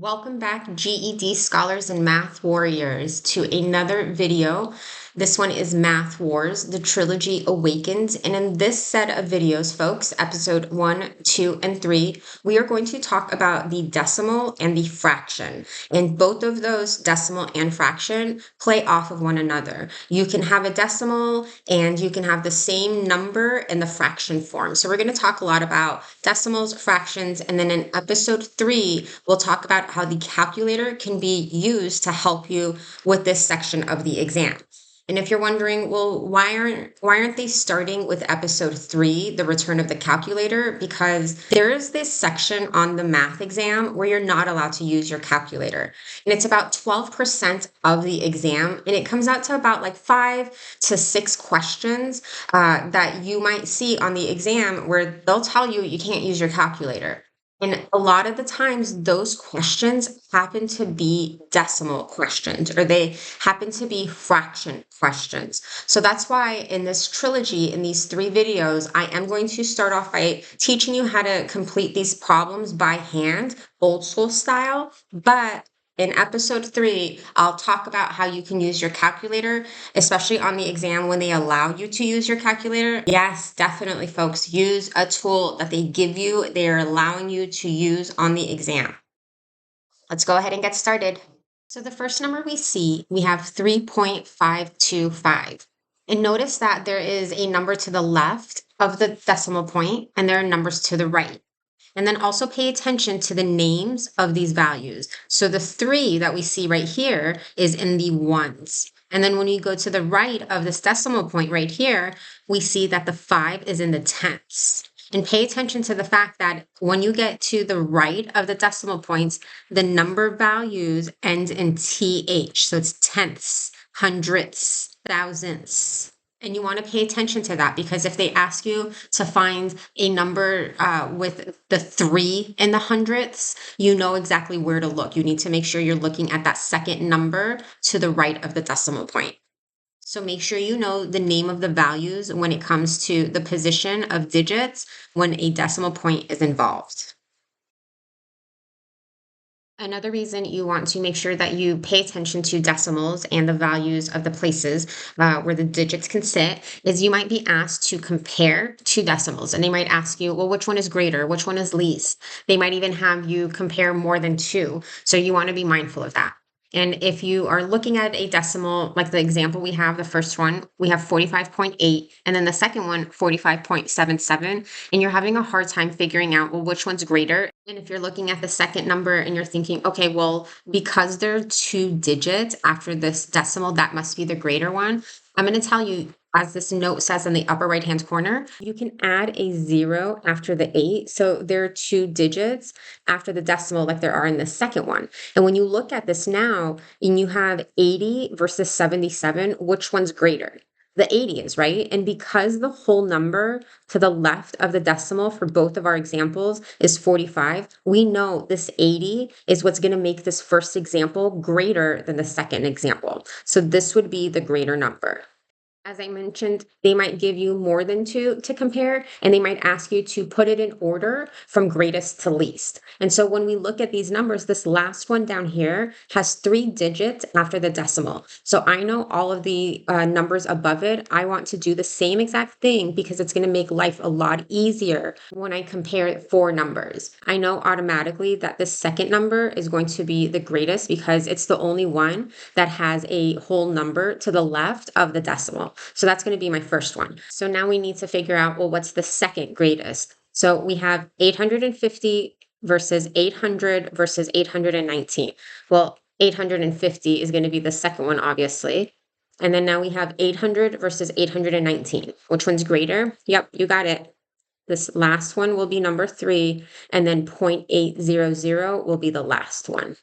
Welcome back, GED scholars and math warriors, to another video. This one is Math Wars, the Trilogy Awakens. And in this set of videos, folks, episode 1, 2, and 3, we are going to talk about the decimal and the fraction. And both of those, decimal and fraction, play off of one another. You can have a decimal and you can have the same number in the fraction form. So we're going to talk a lot about decimals, fractions, and then in episode 3, we'll talk about how the calculator can be used to help you with this section of the exam. And if you're wondering, well, why aren't they starting with episode 3, the return of the calculator? Because there is this section on the math exam where you're not allowed to use your calculator. And it's about 12% of the exam. And it comes out to about like 5 to 6 questions that you might see on the exam where they'll tell you you can't use your calculator. And a lot of the times, those questions happen to be decimal questions, or they happen to be fraction questions. So that's why in this trilogy, in these 3 videos, I am going to start off by teaching you how to complete these problems by hand, old school style. But in episode 3, I'll talk about how you can use your calculator, especially on the exam when they allow you to use your calculator. Yes, definitely, folks, use a tool that they give you, they're allowing you to use on the exam. Let's go ahead and get started. So the first number we see, we have 3.525. And notice that there is a number to the left of the decimal point, and there are numbers to the right. And then also pay attention to the names of these values. So the 3 that we see right here is in the ones. And then when you go to the right of this decimal point right here, we see that the 5 is in the tenths. And pay attention to the fact that when you get to the right of the decimal points, the number values end in TH. So it's tenths, hundredths, thousandths. And you want to pay attention to that because if they ask you to find a number with the 3 in the hundredths, you know exactly where to look. You need to make sure you're looking at that second number to the right of the decimal point. So make sure you know the name of the values when it comes to the position of digits when a decimal point is involved. Another reason you want to make sure that you pay attention to decimals and the values of the places where the digits can sit is you might be asked to compare two decimals. And they might ask you, well, which one is greater? Which one is least? They might even have you compare more than 2. So you want to be mindful of that. And if you are looking at a decimal, like the example we have, the first one, we have 45.8, and then the second one, 45.77, and you're having a hard time figuring out, well, which one's greater? And if you're looking at the second number and you're thinking, okay, well, because there are 2 digits after this decimal, that must be the greater one. I'm going to tell you, as this note says in the upper right-hand corner, you can add a 0 after the 8. So there are 2 digits after the decimal like there are in the second one. And when you look at this now, and you have 80 versus 77, which one's greater? The 80 is, right? And because the whole number to the left of the decimal for both of our examples is 45, we know this 80 is what's going to make this first example greater than the second example. So this would be the greater number. As I mentioned, they might give you more than 2 to compare, and they might ask you to put it in order from greatest to least. And so when we look at these numbers, this last one down here has 3 digits after the decimal. So I know all of the numbers above it. I want to do the same exact thing because it's going to make life a lot easier when I compare 4 numbers. I know automatically that the second number is going to be the greatest because it's the only one that has a whole number to the left of the decimal. So that's going to be my first one. So now we need to figure out, well, what's the second greatest? So we have 850 versus 800 versus 819. Well, 850 is going to be the second one, obviously. And then now we have 800 versus 819. Which one's greater? Yep, you got it. This last one will be number 3, and then 0.800 will be the last one.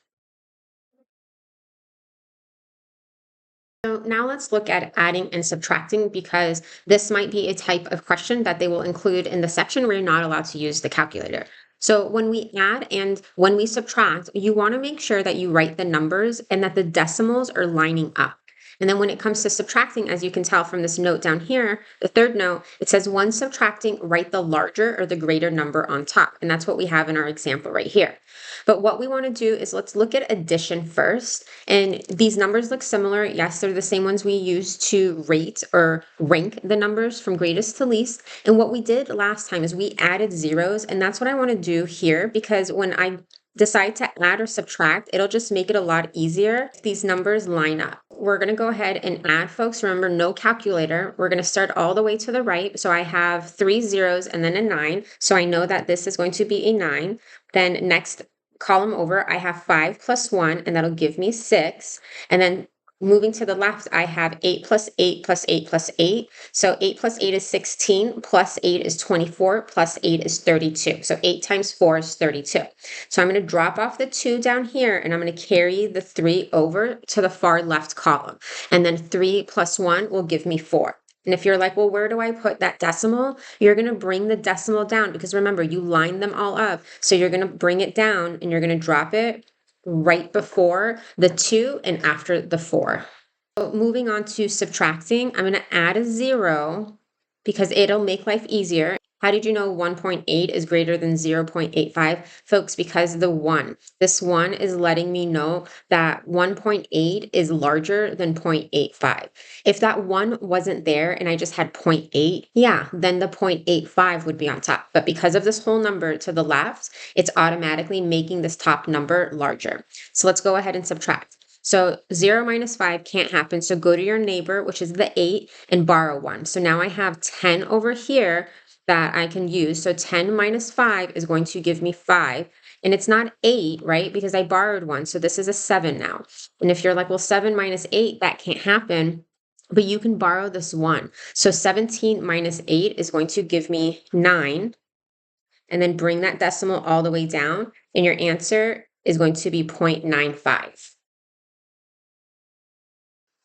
So now let's look at adding and subtracting because this might be a type of question that they will include in the section where you're not allowed to use the calculator. So when we add and when we subtract, you want to make sure that you write the numbers and that the decimals are lining up. And then when it comes to subtracting, as you can tell from this note down here, the third note, it says when subtracting, write the larger or the greater number on top. And that's what we have in our example right here. But what we want to do is let's look at addition first. And these numbers look similar. Yes, they're the same ones we use to rate or rank the numbers from greatest to least. And what we did last time is we added zeros. And that's what I want to do here, because when I decide to add or subtract, it'll just make it a lot easier if these numbers line up. We're going to go ahead and add, folks. Remember, no calculator. We're going to start all the way to the right. So I have 3 zeros and then a 9. So I know that this is going to be a 9. Then next column over, I have 5 plus 1, and that'll give me 6. And then moving to the left, I have 8 plus 8 plus 8 plus 8. So 8 plus 8 is 16, plus 8 is 24, plus 8 is 32. So 8 times 4 is 32. So I'm going to drop off the 2 down here, and I'm going to carry the 3 over to the far left column. And then 3 plus 1 will give me 4. And if you're like, well, where do I put that decimal? You're going to bring the decimal down, because remember, you lined them all up. So you're going to bring it down and you're going to drop it right before the 2 and after the 4. So moving on to subtracting, I'm going to add a 0 because it'll make life easier. How did you know 1.8 is greater than 0.85? Folks, because the 1. This 1 is letting me know that 1.8 is larger than 0.85. If that 1 wasn't there and I just had 0.8, yeah, then the 0.85 would be on top. But because of this whole number to the left, it's automatically making this top number larger. So let's go ahead and subtract. So 0 minus 5 can't happen. So go to your neighbor, which is the 8, and borrow 1. So now I have 10 over here that I can use. So 10 minus 5 is going to give me 5. And it's not 8, right? Because I borrowed 1. So this is a 7 now. And if you're like, well, 7 minus 8, that can't happen. But you can borrow this 1. So 17 minus 8 is going to give me 9. And then bring that decimal all the way down. And your answer is going to be 0.95.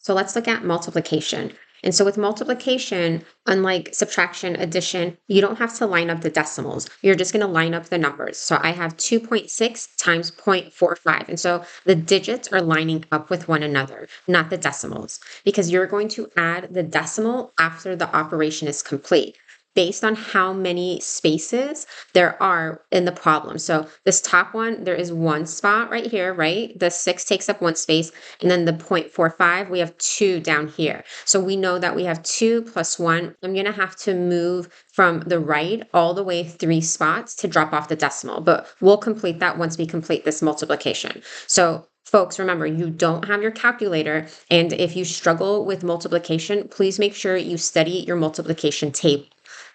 So let's look at multiplication. And so with multiplication, unlike subtraction, addition, you don't have to line up the decimals. You're just going to line up the numbers. So I have 2.6 times 0.45. And so the digits are lining up with one another, not the decimals, because you're going to add the decimal after the operation is complete, based on how many spaces there are in the problem. So this top one, there is 1 spot right here, right? The 6 takes up 1 space. And then the 0.45, we have 2 down here. So we know that we have 2 plus 1. I'm going to have to move from the right all the way 3 spots to drop off the decimal. But we'll complete that once we complete this multiplication. So folks, remember, you don't have your calculator. And if you struggle with multiplication, please make sure you study your multiplication table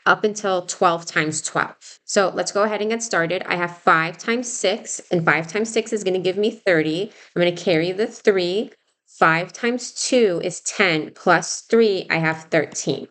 up until 12 times 12. So let's go ahead and get started. I have 5 times 6, and 5 times 6 is going to give me 30. I'm going to carry the 3. 5 times 2 is 10, plus 3, I have 13.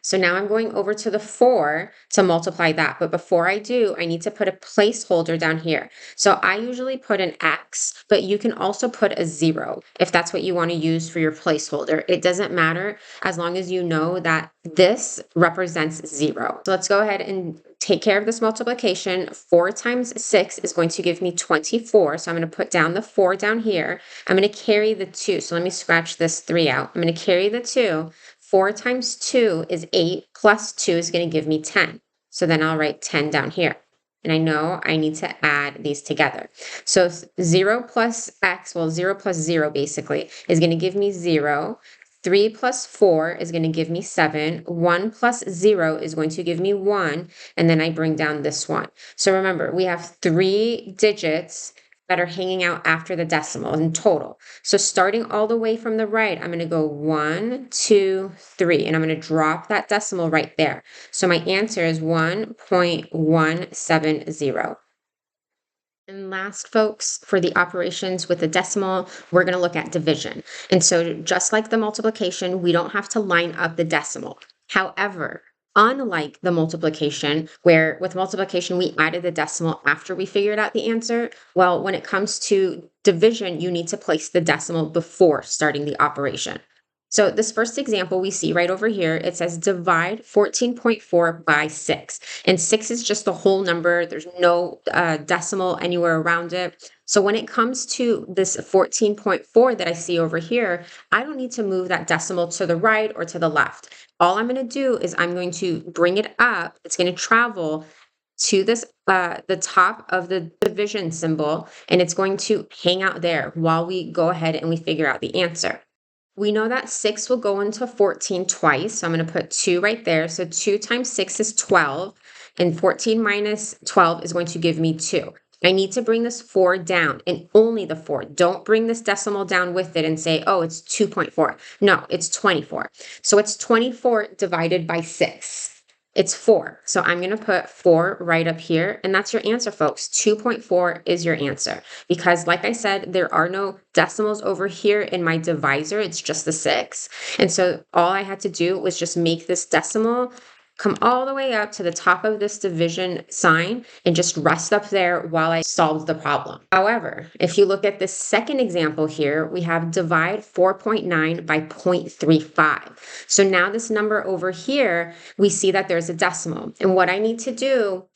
So now I'm going over to the 4 to multiply that. But before I do, I need to put a placeholder down here. So I usually put an X, but you can also put a 0 if that's what you want to use for your placeholder. It doesn't matter as long as you know that this represents 0. So let's go ahead and take care of this multiplication. 4 times 6 is going to give me 24. So I'm going to put down the 4 down here. I'm going to carry the 2. So let me scratch this 3 out. I'm going to carry the 2. 4 times 2 is 8, plus 2 is going to give me 10. So then I'll write 10 down here. And I know I need to add these together. So 0 plus x, well, 0 plus 0 basically, is going to give me 0. 3 plus 4 is going to give me 7. 1 plus 0 is going to give me 1. And then I bring down this 1. So remember, we have 3 digits that are hanging out after the decimal in total. So starting all the way from the right, I'm going to go 1, 2, 3, and I'm going to drop that decimal right there. So my answer is 1.170. And last, folks, for the operations with the decimal, we're going to look at division. And so just like the multiplication, we don't have to line up the decimal. However, unlike the multiplication, where with multiplication, we added the decimal after we figured out the answer, well, when it comes to division, you need to place the decimal before starting the operation. So this first example we see right over here, it says divide 14.4 by 6. And 6 is just the whole number. There's no decimal anywhere around it. So when it comes to this 14.4 that I see over here, I don't need to move that decimal to the right or to the left. All I'm going to do is I'm going to bring it up. It's going to travel to this the top of the division symbol, and it's going to hang out there while we go ahead and we figure out the answer. We know that 6 will go into 14 twice, so I'm going to put 2 right there. So 2 times 6 is 12, and 14 minus 12 is going to give me 2. I need to bring this 4 down, and only the 4. Don't bring this decimal down with it and say, oh, it's 2.4. No, it's 24. So it's 24 divided by 6. It's 4. So I'm going to put 4 right up here, and that's your answer, folks. 2.4 is your answer. Because like I said, there are no decimals over here in my divisor. It's just the 6. And so all I had to do was just make this decimal come all the way up to the top of this division sign and just rest up there while I solved the problem. However, if you look at this second example here, we have divide 4.9 by 0.35. So now this number over here, we see that there's a decimal. And what I need to do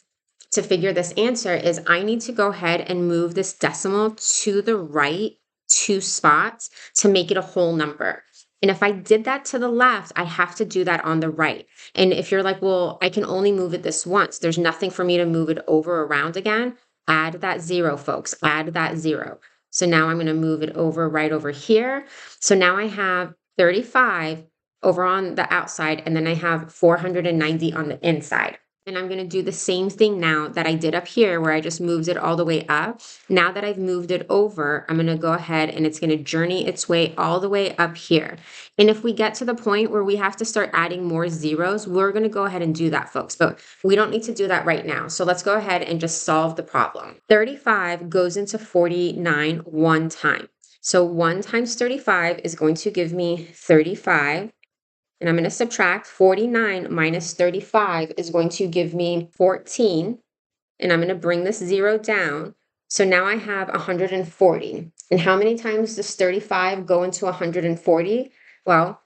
to figure this answer is I need to go ahead and move this decimal to the right 2 spots to make it a whole number. And if I did that to the left, I have to do that on the right. And if you're like, well, I can only move it this once, there's nothing for me to move it over around again, add that 0, folks, add that 0. So now I'm going to move it over right over here. So now I have 35 over on the outside, and then I have 490 on the inside. And I'm going to do the same thing now that I did up here where I just moved it all the way up. Now that I've moved it over, I'm going to go ahead and it's going to journey its way all the way up here. And if we get to the point where we have to start adding more zeros, we're going to go ahead and do that, folks. But we don't need to do that right now. So let's go ahead and just solve the problem. 35 goes into 49 one time. So 1 times 35 is going to give me 35. And I'm going to subtract 49 minus 35 is going to give me 14. And I'm going to bring this 0 down. So now I have 140. And how many times does 35 go into 140? Well,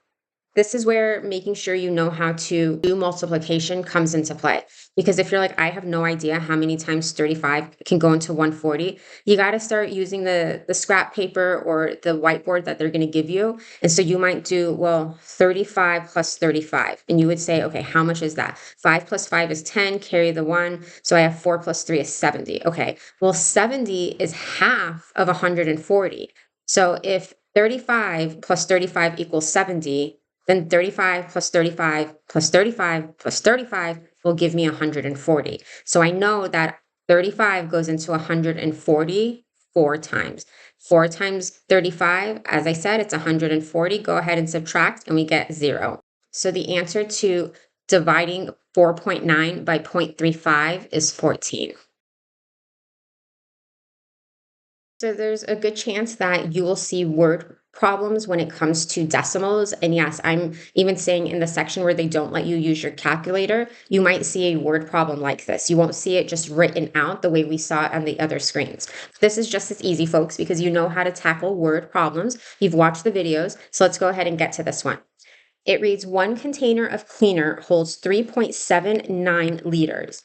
this is where making sure you know how to do multiplication comes into play. Because if you're like, I have no idea how many times 35 can go into 140, you got to start using the scrap paper or the whiteboard that they're going to give you. And so you might do, well, 35 plus 35. And you would say, okay, how much is that? 5 plus 5 is 10, carry the 1. So I have 4 plus 3 is 70. Okay, well, 70 is half of 140. So if 35 plus 35 equals 70, then 35 plus 35 plus 35 plus 35 will give me 140. So I know that 35 goes into 140 4 times. 4 times 35, as I said, it's 140. Go ahead and subtract and we get 0. So the answer to dividing 4.9 by 0.35 is 14. So there's a good chance that you will see word problems when it comes to decimals. And yes, I'm even saying in the section where they don't let you use your calculator, you might see a word problem like this. You won't see it just written out the way we saw it on the other screens. This is just as easy, folks, because you know how to tackle word problems. You've watched the videos. So let's go ahead and get to this one. It reads, 1 container of cleaner holds 3.79 liters.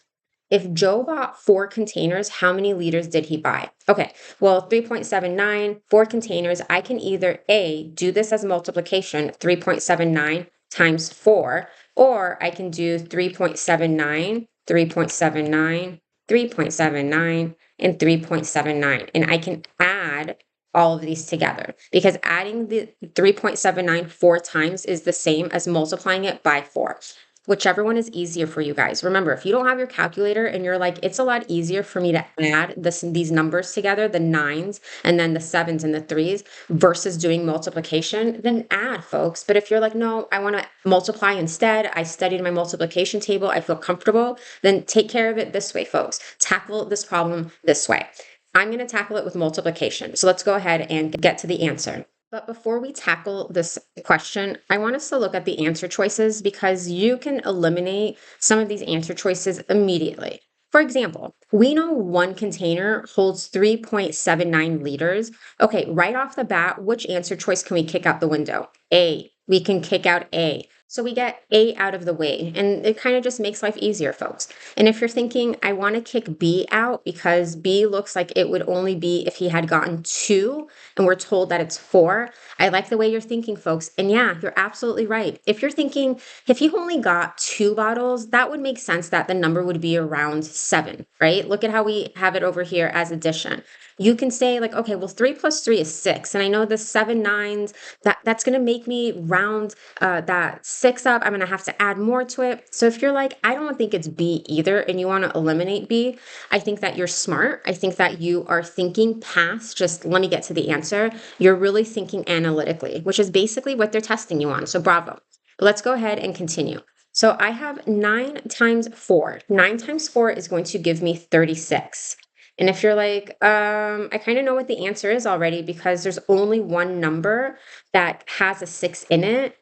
If Joe bought 4 containers, how many liters did he buy? Okay, well, 3.79, 4 containers, I can either A, do this as multiplication, 3.79 times 4, or I can do 3.79, 3.79, 3.79, and 3.79. And I can add all of these together because adding the 3.79 4 times is the same as multiplying it by 4. Whichever one is easier for you guys. Remember, if you don't have your calculator and you're like, it's a lot easier for me to add these numbers together, the 9s and then the 7s and the 3s versus doing multiplication, then add, folks. But if you're like, no, I want to multiply instead, I studied my multiplication table, I feel comfortable, then take care of it this way, folks. Tackle this problem this way. I'm going to tackle it with multiplication. So let's go ahead and get to the answer. But before we tackle this question, I want us to look at the answer choices because you can eliminate some of these answer choices immediately. For example, we know 1 container holds 3.79 liters. Okay, right off the bat, which answer choice can we kick out the window? A, we can kick out A. So we get A out of the way, and it kind of just makes life easier, folks. And if you're thinking, I want to kick B out because B looks like it would only be if he had gotten 2, and we're told that it's 4, I like the way you're thinking, folks. And yeah, you're absolutely right. If you're thinking, if he only got 2 bottles, that would make sense that the number would be around 7, right? Look at how we have it over here as addition. You can say like, okay, well, 3 plus 3 is 6. And I know the 7 nines, that's going to make me round that 6 up. I'm going to have to add more to it. So if you're like, I don't think it's B either, and you want to eliminate B, I think that you're smart. I think that you are thinking past just let me get to the answer. You're really thinking analytically, which is basically what they're testing you on. So bravo. Let's go ahead and continue. So I have 9 times 4. 9 times 4 is going to give me 36. And if you're like, I kind of know what the answer is already because there's only one number that has a 6 in it,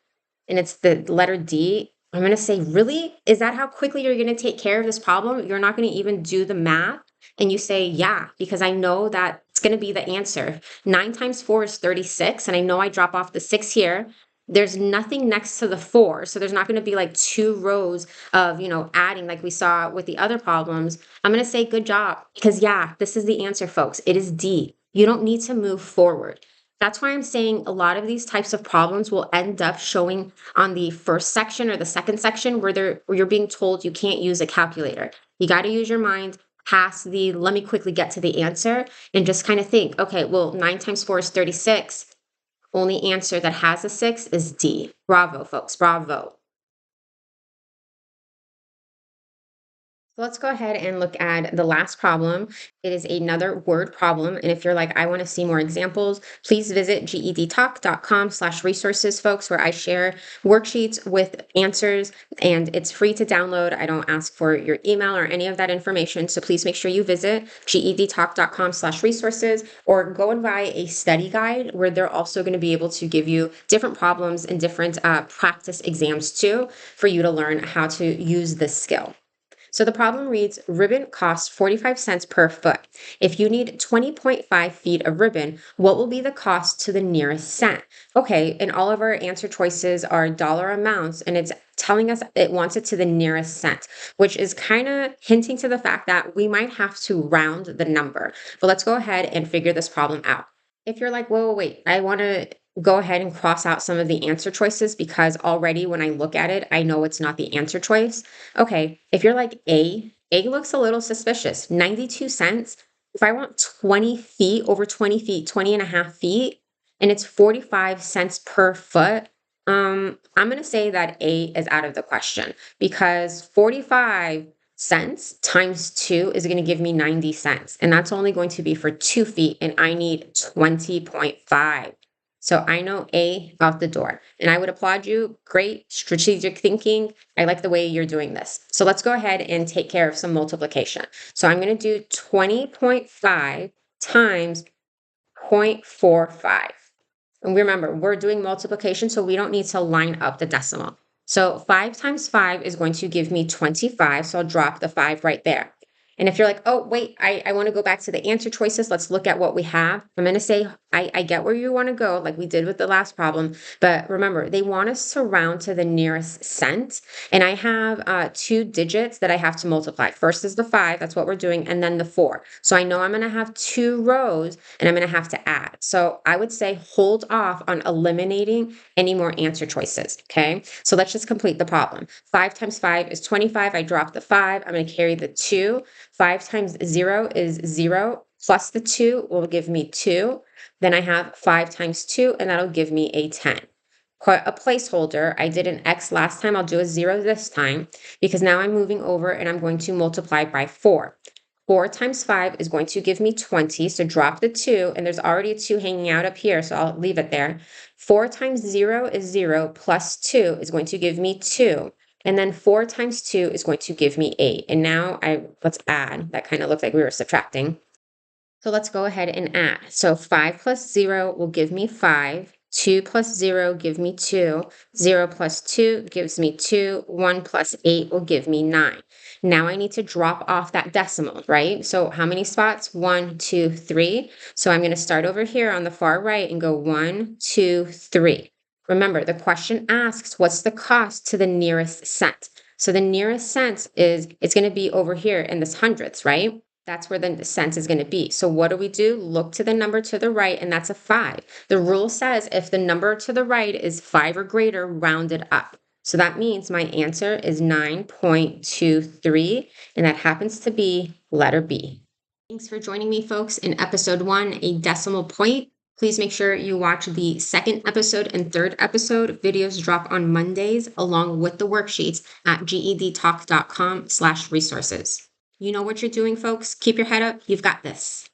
and it's the letter D. I'm going to say, really? Is that how quickly you're going to take care of this problem? You're not going to even do the math? And you say, yeah, because I know that it's going to be the answer. 9 times 4 is 36, and I know I drop off the 6 here. There's nothing next to the 4, so there's not going to be like 2 rows of, adding like we saw with the other problems. I'm going to say good job because yeah, this is the answer, folks. It is D. You don't need to move forward. That's why I'm saying a lot of these types of problems will end up showing on the first section or the second section where you're being told you can't use a calculator. You got to use your mind past the let me quickly get to the answer and just kind of think, okay, well, 9 times 4 is 36. Only answer that has a 6 is D. Bravo, folks. Bravo. So let's go ahead and look at the last problem. It is another word problem. And if you're like, I want to see more examples, please visit gedtalk.com/resources, folks, where I share worksheets with answers and it's free to download. I don't ask for your email or any of that information. So please make sure you visit gedtalk.com/resources or go and buy a study guide where they're also going to be able to give you different problems and different practice exams too for you to learn how to use this skill. So the problem reads, ribbon costs 45 cents per foot. If you need 20.5 feet of ribbon, what will be the cost to the nearest cent? Okay, and all of our answer choices are dollar amounts, and it's telling us it wants it to the nearest cent, which is kind of hinting to the fact that we might have to round the number. But let's go ahead and figure this problem out. If you're like, whoa, wait, I want to go ahead and cross out some of the answer choices because already when I look at it, I know it's not the answer choice. Okay, if you're like A looks a little suspicious. 92 cents. If I want 20 feet, over 20 feet, 20 and a half feet, and it's 45 cents per foot, I'm going to say that A is out of the question because 45 cents times 2 is going to give me 90 cents. And that's only going to be for 2 feet, and I need 20.5. So I know A out the door. And I would applaud you. Great strategic thinking. I like the way you're doing this. So let's go ahead and take care of some multiplication. So I'm going to do 20.5 times 0.45. And remember, we're doing multiplication, so we don't need to line up the decimal. So 5 times 5 is going to give me 25, so I'll drop the 5 right there. And if you're like, oh, wait, I want to go back to the answer choices, let's look at what we have. I'm going to say, I get where you want to go, like we did with the last problem. But remember, they want us to round to the nearest cent. And I have 2 digits that I have to multiply. First is the 5, that's what we're doing, and then the 4. So I know I'm going to have 2 rows, and I'm going to have to add. So I would say hold off on eliminating any more answer choices, okay? So let's just complete the problem. 5 times 5 is 25. I drop the 5. I'm going to carry the 2. 5 times 0 is 0, plus the 2 will give me 2. Then I have 5 times 2, and that'll give me a 10. Put a placeholder. I did an X last time. I'll do a 0 this time because now I'm moving over and I'm going to multiply by 4. 4 times 5 is going to give me 20, so drop the 2, and there's already a 2 hanging out up here, so I'll leave it there. 4 times 0 is 0, plus 2 is going to give me 2. And then 4 times 2 is going to give me 8. And now let's add. That kind of looked like we were subtracting. So let's go ahead and add. So 5 plus 0 will give me 5. 2 plus 0 give me 2. 0 plus 2 gives me 2. 1 plus 8 will give me 9. Now I need to drop off that decimal, right? So how many spots? 1, 2, 3. So I'm going to start over here on the far right and go 1, 2, 3. Remember, the question asks, what's the cost to the nearest cent? So the nearest cent is, it's going to be over here in this hundredths, right? That's where the cent is going to be. So what do? Look to the number to the right, and that's a 5. The rule says if the number to the right is 5 or greater, round it up. So that means my answer is 9.23, and that happens to be letter B. Thanks for joining me, folks, in episode 1, A Decimal Point. Please make sure you watch the second episode and third episode. Videos drop on Mondays along with the worksheets at gedtalk.com/resources. You know what you're doing, folks. Keep your head up. You've got this.